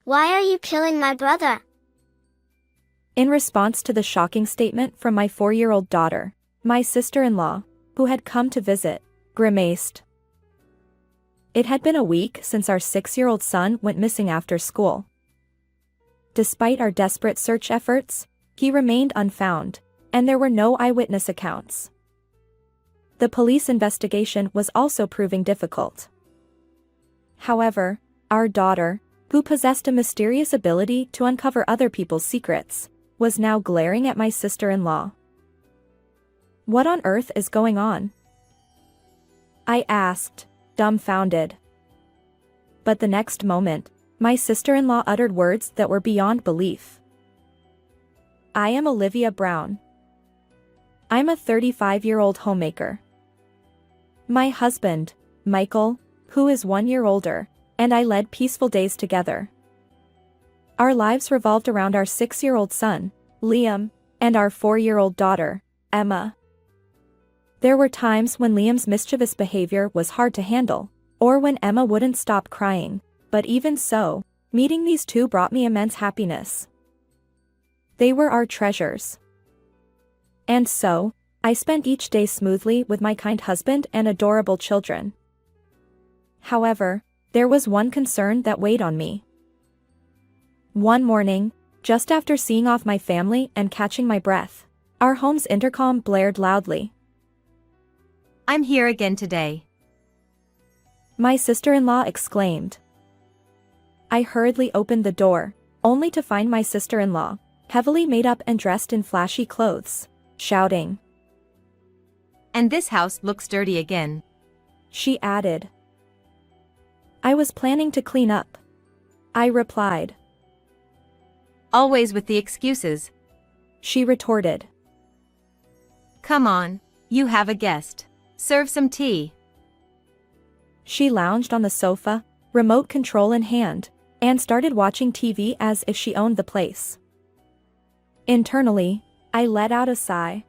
Why are you killing my brother? In response to the shocking statement from my 4-year-old daughter, my sister-in-law, who had come to visit, grimaced. It had been a week since our 6-year-old son went missing after school. Despite our desperate search efforts, he remained unfound, and there were no eyewitness accounts. The police investigation was also proving difficult. However, our daughter, who possessed a mysterious ability to uncover other people's secrets, was now glaring at my sister-in-law. What on earth is going on? I asked, dumbfounded. But the next moment, my sister-in-law uttered words that were beyond belief. I am Olivia Brown. I'm a 35-year-old homemaker. My husband, Michael, who is 1 year older, and I led peaceful days together. Our lives revolved around our 6-year-old son, Liam, and our 4-year-old daughter, Emma. There were times when Liam's mischievous behavior was hard to handle, or when Emma wouldn't stop crying, but even so, meeting these two brought me immense happiness. They were our treasures. And so, I spent each day smoothly with my kind husband and adorable children. However, there was one concern that weighed on me. One morning, just after seeing off my family and catching my breath, our home's intercom blared loudly. I'm here again today. My sister-in-law exclaimed. I hurriedly opened the door, only to find my sister-in-law, heavily made up and dressed in flashy clothes, shouting. And this house looks dirty again. She added. I was planning to clean up. I replied. Always with the excuses. She retorted. Come on, you have a guest. Serve some tea. She lounged on the sofa, remote control in hand, and started watching TV as if she owned the place. Internally, I let out a sigh.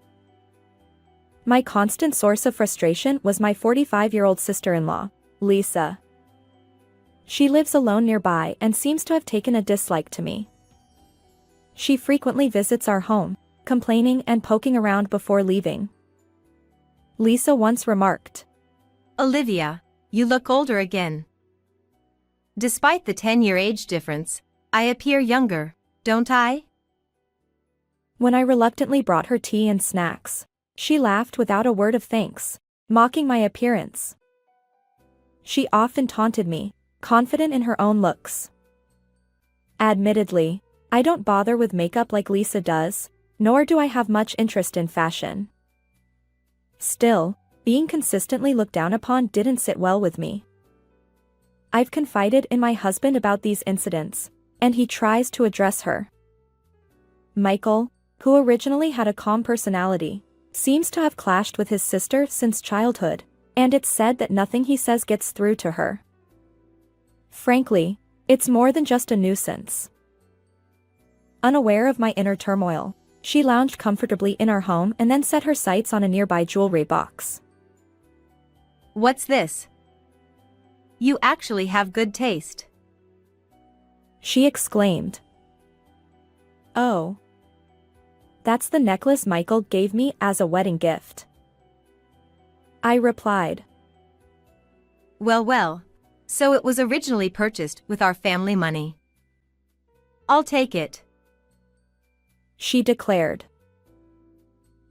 My constant source of frustration was my 45-year-old sister-in-law, Lisa. She lives alone nearby and seems to have taken a dislike to me. She frequently visits our home, complaining and poking around before leaving. Lisa once remarked. Olivia, you look older again. Despite the 10-year age difference, I appear younger, don't I? When I reluctantly brought her tea and snacks, she laughed without a word of thanks, mocking my appearance. She often taunted me, confident in her own looks. Admittedly, I don't bother with makeup like Lisa does, nor do I have much interest in fashion. Still, being consistently looked down upon didn't sit well with me. I've confided in my husband about these incidents, and he tries to address her. Michael, who originally had a calm personality, seems to have clashed with his sister since childhood, and it's said that nothing he says gets through to her. Frankly, it's more than just a nuisance. Unaware of my inner turmoil, she lounged comfortably in our home and then set her sights on a nearby jewelry box. What's this? You actually have good taste. She exclaimed. Oh. That's the necklace Michael gave me as a wedding gift. I replied. Well, well. So it was originally purchased with our family money. I'll take it. She declared.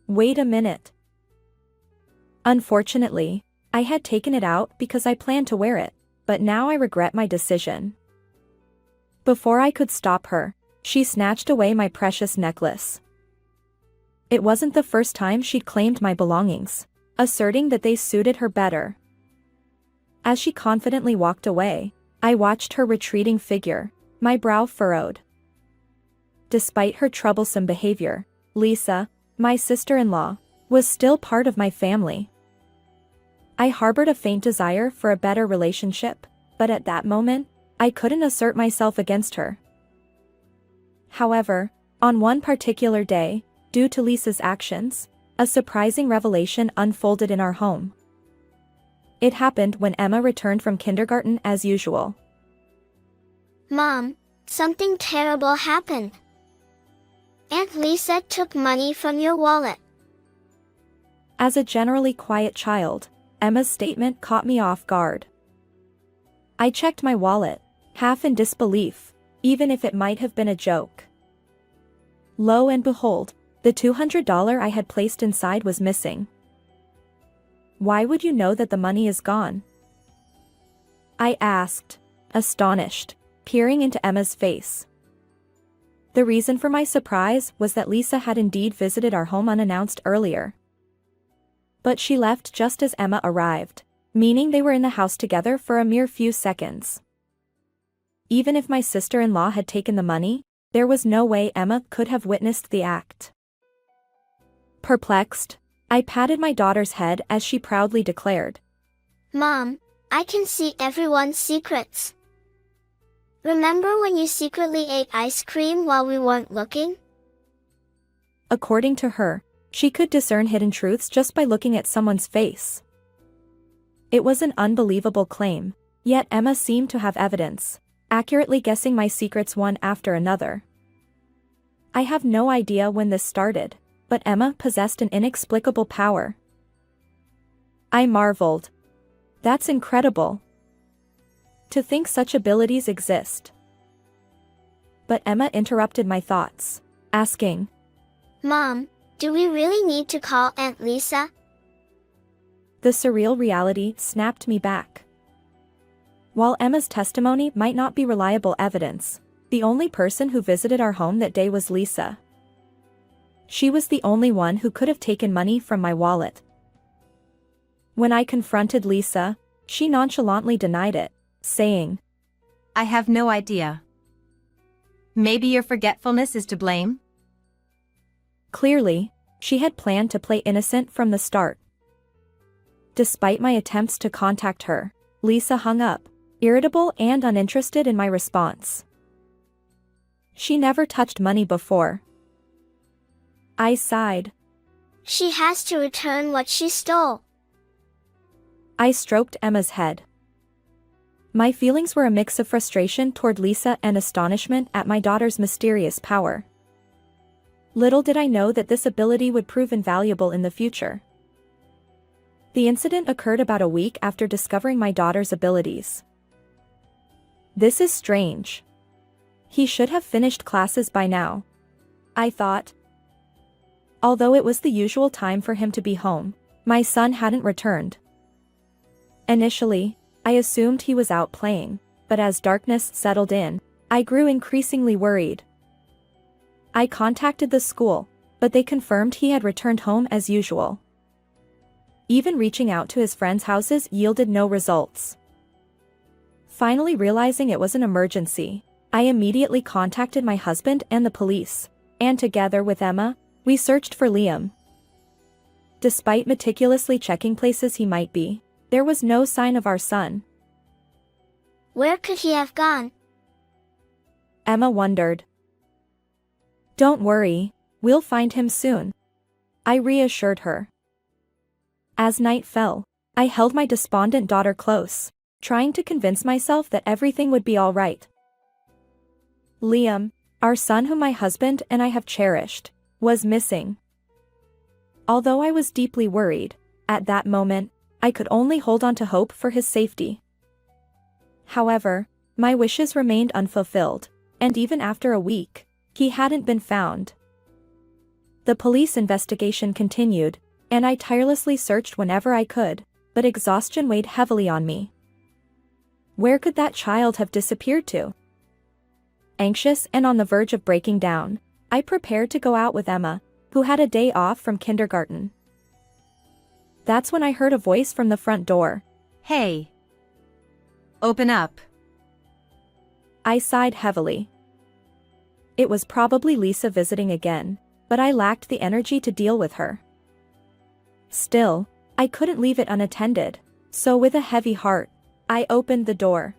Wait a minute. Unfortunately, I had taken it out because I planned to wear it, but now I regret my decision. Before I could stop her, she snatched away my precious necklace. It wasn't the first time she'd claimed my belongings, asserting that they suited her better. As she confidently walked away, I watched her retreating figure, my brow furrowed. Despite her troublesome behavior, Lisa, my sister-in-law, was still part of my family. I harbored a faint desire for a better relationship, but at that moment, I couldn't assert myself against her. However, on one particular day, due to Lisa's actions, a surprising revelation unfolded in our home. It happened when Emma returned from kindergarten as usual. Mom, Something terrible happened. Aunt Lisa took money from your wallet. As a generally quiet child, Emma's statement caught me off guard. I checked my wallet, half in disbelief, even if it might have been a joke. Lo and behold, the $200 I had placed inside was missing. Why would you know that the money is gone? I asked, astonished, peering into Emma's face. The reason for my surprise was that Lisa had indeed visited our home unannounced earlier. But she left just as Emma arrived, meaning they were in the house together for a mere few seconds. Even if my sister-in-law had taken the money, there was no way Emma could have witnessed the act. Perplexed, I patted my daughter's head as she proudly declared, Mom, I can see everyone's secrets. Remember when you secretly ate ice cream while we weren't looking? According to her, she could discern hidden truths just by looking at someone's face. It was an unbelievable claim, yet Emma seemed to have evidence, accurately guessing my secrets one after another. I have no idea when this started, but Emma possessed an inexplicable power. I marveled. That's incredible. To think such abilities exist. But Emma interrupted my thoughts, asking, Mom, do we really need to call Aunt Lisa? The surreal reality snapped me back. While Emma's testimony might not be reliable evidence, the only person who visited our home that day was Lisa. She was the only one who could have taken money from my wallet. When I confronted Lisa, she nonchalantly denied it, saying, I have no idea. Maybe your forgetfulness is to blame? Clearly, she had planned to play innocent from the start. Despite my attempts to contact her, Lisa hung up, irritable and uninterested in my response. She never touched money before. I sighed. She has to return what she stole. I stroked Emma's head. My feelings were a mix of frustration toward Lisa and astonishment at my daughter's mysterious power. Little did I know that this ability would prove invaluable in the future. The incident occurred about a week after discovering my daughter's abilities. This is strange. He should have finished classes by now, I thought. Although it was the usual time for him to be home, my son hadn't returned. Initially, I assumed he was out playing, but as darkness settled in, I grew increasingly worried. I contacted the school, but they confirmed he had returned home as usual. Even reaching out to his friends' houses yielded no results. Finally realizing it was an emergency, I immediately contacted my husband and the police, and together with Emma, we searched for Liam. Despite meticulously checking places he might be, there was no sign of our son. Where could he have gone? Emma wondered. Don't worry, we'll find him soon, I reassured her. As night fell, I held my despondent daughter close, trying to convince myself that everything would be all right. Liam, our son whom my husband and I have cherished, was missing. Although I was deeply worried, at that moment, I could only hold on to hope for his safety. However, my wishes remained unfulfilled, and even after a week, he hadn't been found. The police investigation continued, and I tirelessly searched whenever I could, but exhaustion weighed heavily on me. Where could that child have disappeared to? Anxious and on the verge of breaking down, I prepared to go out with Emma, who had a day off from kindergarten. That's when I heard a voice from the front door. Hey! Open up. I sighed heavily. It was probably Lisa visiting again, but I lacked the energy to deal with her. Still, I couldn't leave it unattended, so with a heavy heart, I opened the door.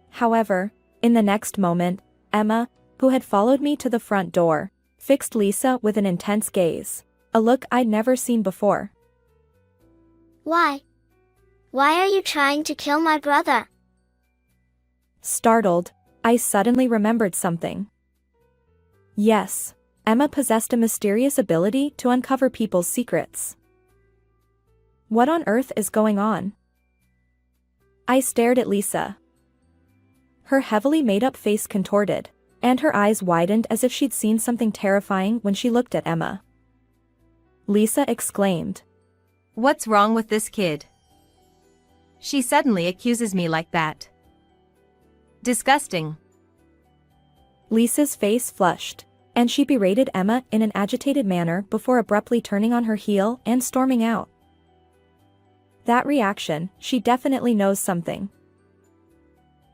However, in the next moment, Emma, who had followed me to the front door, fixed Lisa with an intense gaze, a look I'd never seen before. Why? Why are you trying to kill my brother? Startled, I suddenly remembered something. Yes, Emma possessed a mysterious ability to uncover people's secrets. What on earth is going on? I stared at Lisa. Her heavily made-up face contorted, and her eyes widened as if she'd seen something terrifying when she looked at Emma. Lisa exclaimed. What's wrong with this kid? She suddenly accuses me like that. Disgusting. Lisa's face flushed, and she berated Emma in an agitated manner before abruptly turning on her heel and storming out. That reaction, she definitely knows something.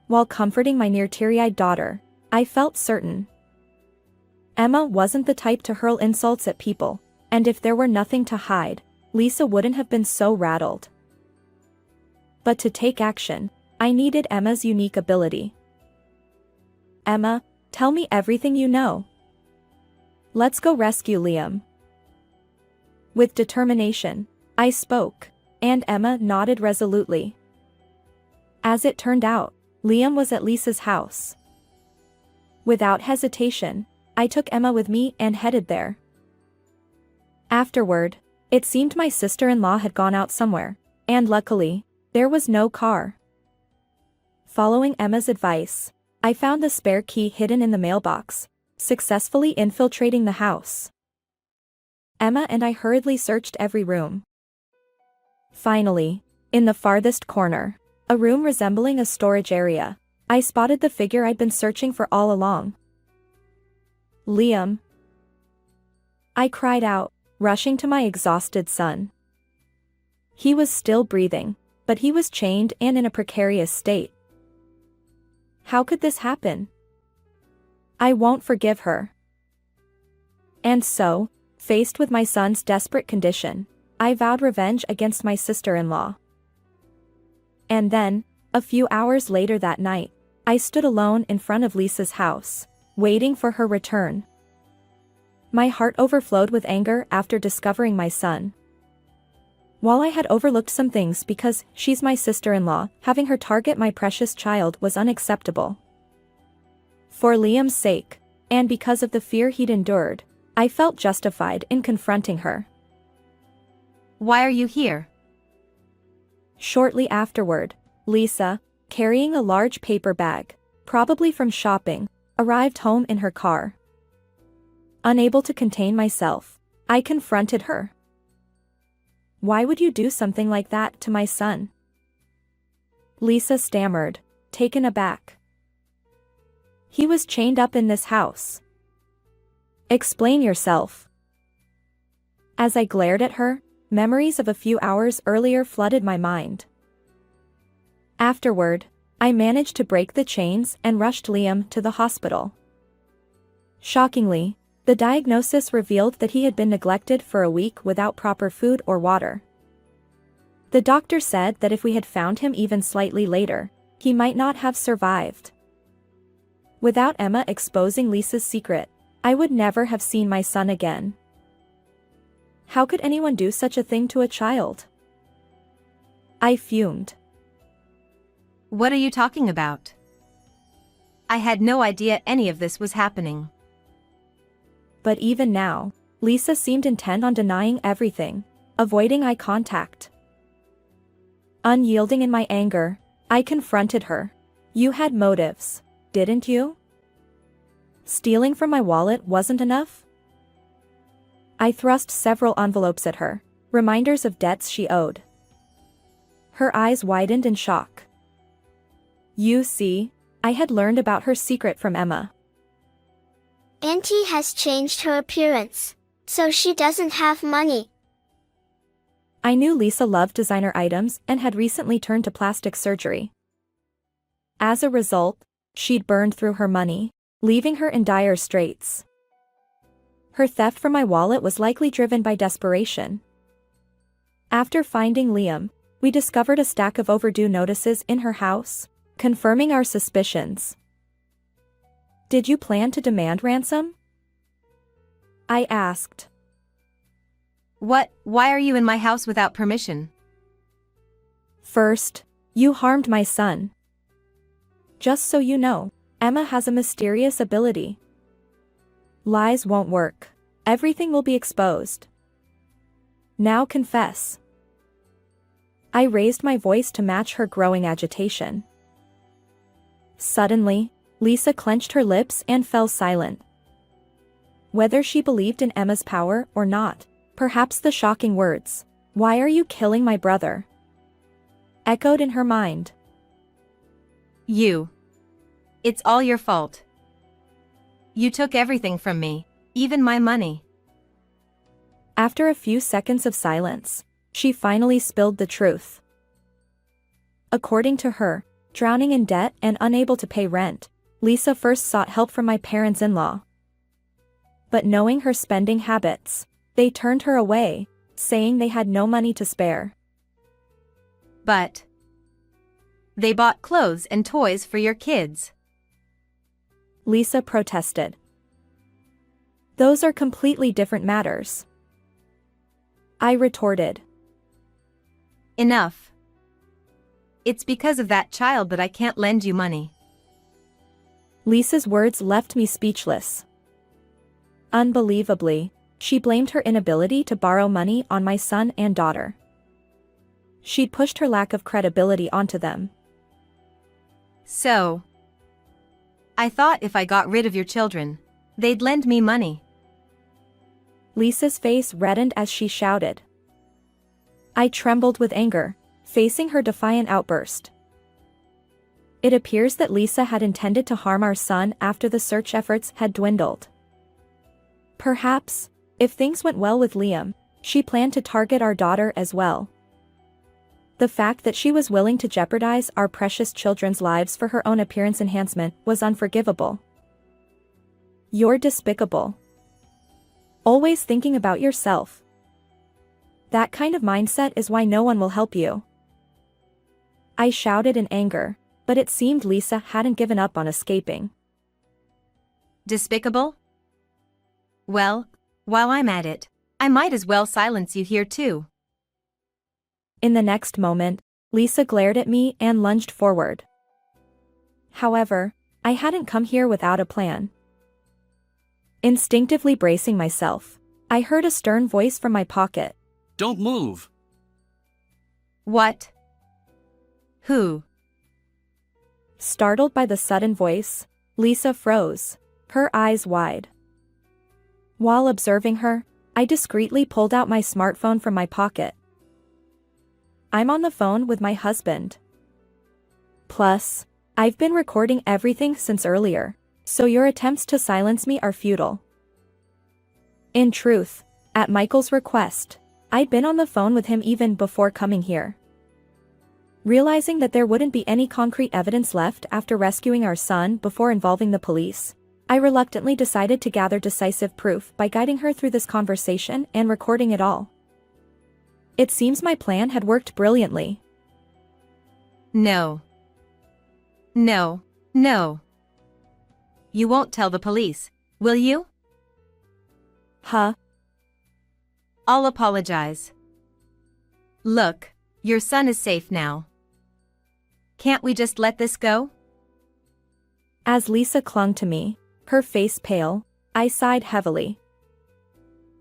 While comforting my near teary-eyed daughter, I felt certain. Emma wasn't the type to hurl insults at people, and if there were nothing to hide, Lisa wouldn't have been so rattled. But to take action, I needed Emma's unique ability. Emma, tell me everything you know. Let's go rescue Liam. With determination, I spoke, and Emma nodded resolutely. As it turned out, Liam was at Lisa's house. Without hesitation, I took Emma with me and headed there. Afterward, it seemed my sister-in-law had gone out somewhere, and luckily, there was no car. Following Emma's advice, I found the spare key hidden in the mailbox, successfully infiltrating the house. Emma and I hurriedly searched every room. Finally, in the farthest corner, a room resembling a storage area, I spotted the figure I'd been searching for all along. Liam. I cried out, rushing to my exhausted son. He was still breathing, but he was chained and in a precarious state. How could this happen? I won't forgive her. And so, faced with my son's desperate condition, I vowed revenge against my sister-in-law. And then, a few hours later that night, I stood alone in front of Lisa's house, waiting for her return. My heart overflowed with anger after discovering my son. While I had overlooked some things because she's my sister-in-law, having her target my precious child was unacceptable. For Liam's sake, and because of the fear he'd endured, I felt justified in confronting her. Why are you here? Shortly afterward, Lisa, carrying a large paper bag, probably from shopping, arrived home in her car. Unable to contain myself, I confronted her. Why would you do something like that to my son? Lisa stammered, taken aback. He was chained up in this house. Explain yourself. As I glared at her, memories of a few hours earlier flooded my mind. Afterward, I managed to break the chains and rushed Liam to the hospital. Shockingly, the diagnosis revealed that he had been neglected for a week without proper food or water. The doctor said that if we had found him even slightly later, he might not have survived. Without Emma exposing Lisa's secret, I would never have seen my son again. How could anyone do such a thing to a child? I fumed. What are you talking about? I had no idea any of this was happening. But even now, Lisa seemed intent on denying everything, avoiding eye contact. Unyielding in my anger, I confronted her. You had motives, didn't you? Stealing from my wallet wasn't enough? I thrust several envelopes at her, reminders of debts she owed. Her eyes widened in shock. You see, I had learned about her secret from Emma. Auntie has changed her appearance, so she doesn't have money. I knew Lisa loved designer items and had recently turned to plastic surgery. As a result, she'd burned through her money, leaving her in dire straits. Her theft from my wallet was likely driven by desperation. After finding Liam, we discovered a stack of overdue notices in her house, confirming our suspicions. Did you plan to demand ransom? I asked. Why are you in my house without permission? First, you harmed my son. Just so you know, Emma has a mysterious ability. Lies won't work. Everything will be exposed. Now confess. I raised my voice to match her growing agitation. Suddenly, Lisa clenched her lips and fell silent. Whether she believed in Emma's power or not, perhaps the shocking words, "Why are you killing my brother?" echoed in her mind. You. It's all your fault. You took everything from me, even my money. After a few seconds of silence, she finally spilled the truth. According to her, drowning in debt and unable to pay rent, Lisa first sought help from my parents-in-law. But knowing her spending habits, they turned her away, saying they had no money to spare. But they bought clothes and toys for your kids. Lisa protested. Those are completely different matters. I retorted. Enough. It's because of that child that I can't lend you money. Lisa's words left me speechless. Unbelievably, she blamed her inability to borrow money on my son and daughter. She'd pushed her lack of credibility onto them. So, I thought if I got rid of your children, they'd lend me money. Lisa's face reddened as she shouted. I trembled with anger, facing her defiant outburst. It appears that Lisa had intended to harm our son after the search efforts had dwindled. Perhaps, if things went well with Liam, she planned to target our daughter as well. The fact that she was willing to jeopardize our precious children's lives for her own appearance enhancement was unforgivable. You're despicable. Always thinking about yourself. That kind of mindset is why no one will help you. I shouted in anger, but it seemed Lisa hadn't given up on escaping. Despicable? Well, while I'm at it, I might as well silence you here too. In the next moment, Lisa glared at me and lunged forward. However, I hadn't come here without a plan. Instinctively bracing myself, I heard a stern voice from my pocket. Don't move. What? Who? Startled by the sudden voice, Lisa froze, her eyes wide. While observing her, I discreetly pulled out my smartphone from my pocket. I'm on the phone with my husband. Plus, I've been recording everything since earlier, so your attempts to silence me are futile. In truth, at Michael's request, I'd been on the phone with him even before coming here. Realizing that there wouldn't be any concrete evidence left after rescuing our son before involving the police, I reluctantly decided to gather decisive proof by guiding her through this conversation and recording it all. It seems my plan had worked brilliantly. No. No, no. You won't tell the police, will you? Huh? I'll apologize. Look, your son is safe now. Can't we just let this go? As Lisa clung to me, her face pale, I sighed heavily.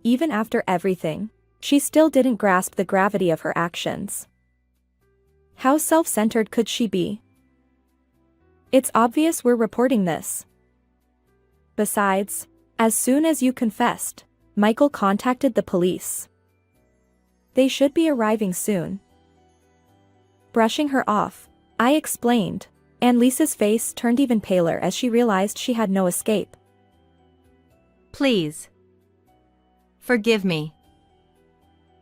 Even after everything, she still didn't grasp the gravity of her actions. How self-centered could she be? It's obvious we're reporting this. Besides, as soon as you confessed, Michael contacted the police. They should be arriving soon. Brushing her off, I explained, and Lisa's face turned even paler as she realized she had no escape. Please. Forgive me.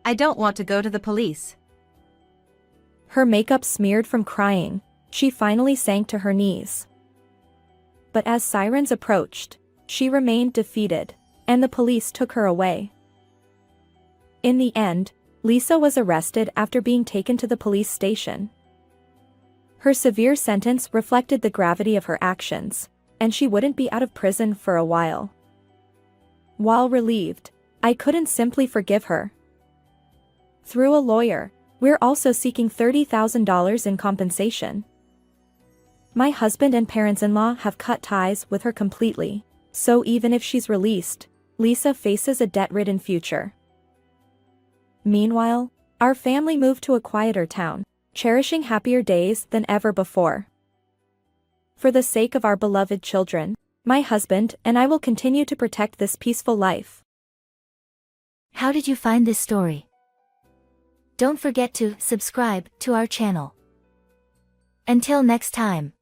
I don't want to go to the police. Her makeup smeared from crying, she finally sank to her knees. But as sirens approached, she remained defeated, and the police took her away. In the end, Lisa was arrested after being taken to the police station. Her severe sentence reflected the gravity of her actions, and she wouldn't be out of prison for a while. While relieved, I couldn't simply forgive her. Through a lawyer, we're also seeking $30,000 in compensation. My husband and parents-in-law have cut ties with her completely, so even if she's released, Lisa faces a debt-ridden future. Meanwhile, our family moved to a quieter town, cherishing happier days than ever before. For the sake of our beloved children, my husband and I will continue to protect this peaceful life. How did you find this story? Don't forget to subscribe to our channel. Until next time.